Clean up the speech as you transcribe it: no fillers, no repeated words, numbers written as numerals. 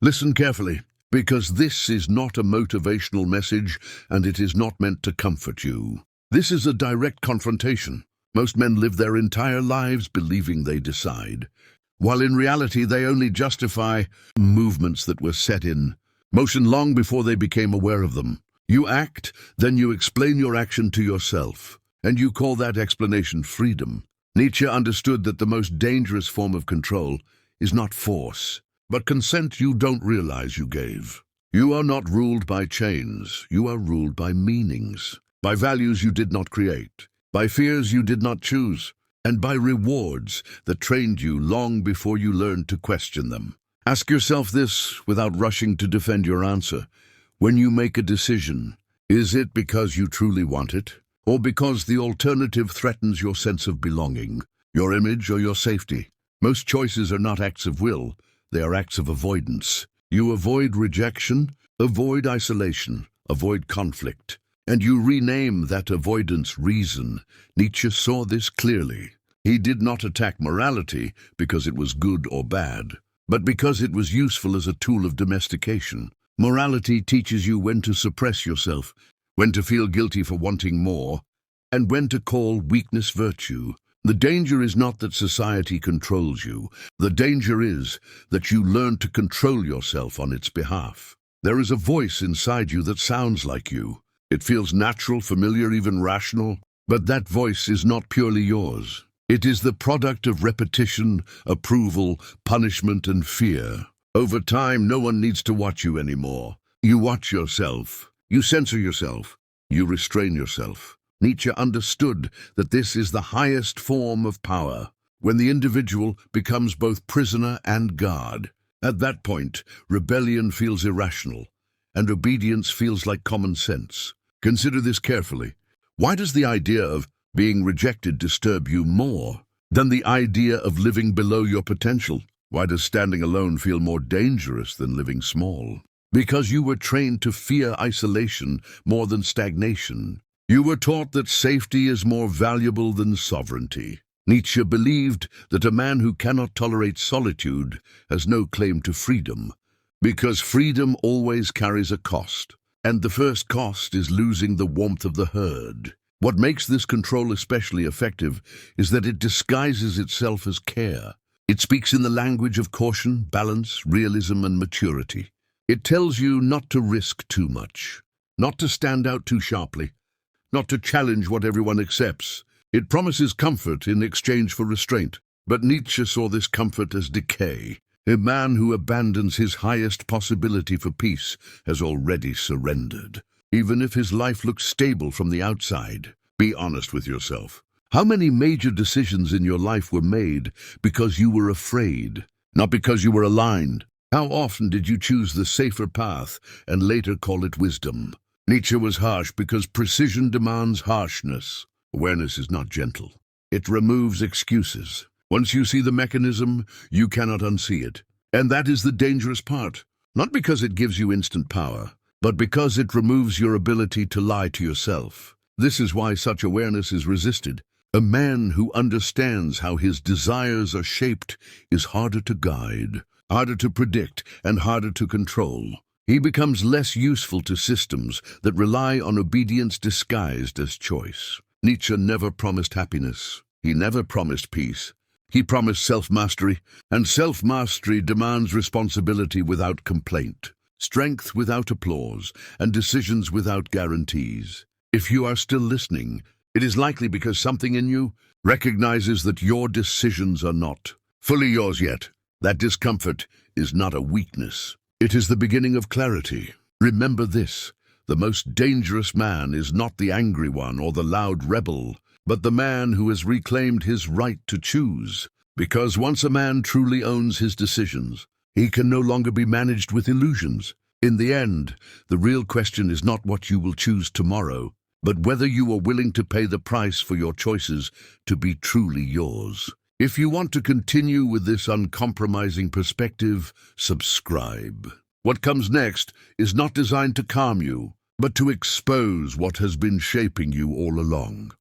Listen carefully, because this is not a motivational message and it is not meant to comfort you. This is a direct confrontation. Most men live their entire lives believing they decide, while in reality they only justify movements that were set in motion long before they became aware of them. You act, then you explain your action to yourself, and you call that explanation freedom. Nietzsche understood that the most dangerous form of control is not force, but consent you don't realize you gave. You are not ruled by chains, you are ruled by meanings, by values you did not create, by fears you did not choose, and by rewards that trained you long before you learned to question them. Ask yourself this without rushing to defend your answer. When you make a decision, is it because you truly want it, or because the alternative threatens your sense of belonging, your image, or your safety? Most choices are not acts of will, they are acts of avoidance. You avoid rejection, avoid isolation, avoid conflict, and you rename that avoidance reason. Nietzsche saw this clearly. He did not attack morality because it was good or bad, but because it was useful as a tool of domestication. Morality teaches you when to suppress yourself, when to feel guilty for wanting more, and when to call weakness virtue. The danger is not that society controls you. The danger is that you learn to control yourself on its behalf. There is a voice inside you that sounds like you. It feels natural, familiar, even rational, but that voice is not purely yours. It is the product of repetition, approval, punishment, and fear. Over time, no one needs to watch you anymore. You watch yourself. You censor yourself. You restrain yourself. Nietzsche understood that this is the highest form of power, when the individual becomes both prisoner and guard. At that point, rebellion feels irrational, and obedience feels like common sense. Consider this carefully. Why does the idea of being rejected disturb you more than the idea of living below your potential? Why does standing alone feel more dangerous than living small? Because you were trained to fear isolation more than stagnation. You were taught that safety is more valuable than sovereignty. Nietzsche believed that a man who cannot tolerate solitude has no claim to freedom, because freedom always carries a cost, and the first cost is losing the warmth of the herd. What makes this control especially effective is that it disguises itself as care. It speaks in the language of caution, balance, realism, and maturity. It tells you not to risk too much, not to stand out too sharply, not to challenge what everyone accepts. It promises comfort in exchange for restraint. But Nietzsche saw this comfort as decay. A man who abandons his highest possibility for peace has already surrendered. Even if his life looks stable from the outside, be honest with yourself. How many major decisions in your life were made because you were afraid, not because you were aligned? How often did you choose the safer path and later call it wisdom? Nietzsche was harsh because precision demands harshness. Awareness is not gentle. It removes excuses. Once you see the mechanism, you cannot unsee it. And that is the dangerous part. Not because it gives you instant power, but because it removes your ability to lie to yourself. This is why such awareness is resisted. A man who understands how his desires are shaped is harder to guide, harder to predict, and harder to control. He becomes less useful to systems that rely on obedience disguised as choice. Nietzsche never promised happiness. He never promised peace. He promised self-mastery, and self-mastery demands responsibility without complaint, strength without applause, and decisions without guarantees. If you are still listening, it is likely because something in you recognizes that your decisions are not fully yours yet. That discomfort is not a weakness. It is the beginning of clarity. Remember this: the most dangerous man is not the angry one or the loud rebel, but the man who has reclaimed his right to choose. Because once a man truly owns his decisions, he can no longer be managed with illusions. In the end, the real question is not what you will choose tomorrow, but whether you are willing to pay the price for your choices to be truly yours. If you want to continue with this uncompromising perspective, subscribe. What comes next is not designed to calm you, but to expose what has been shaping you all along.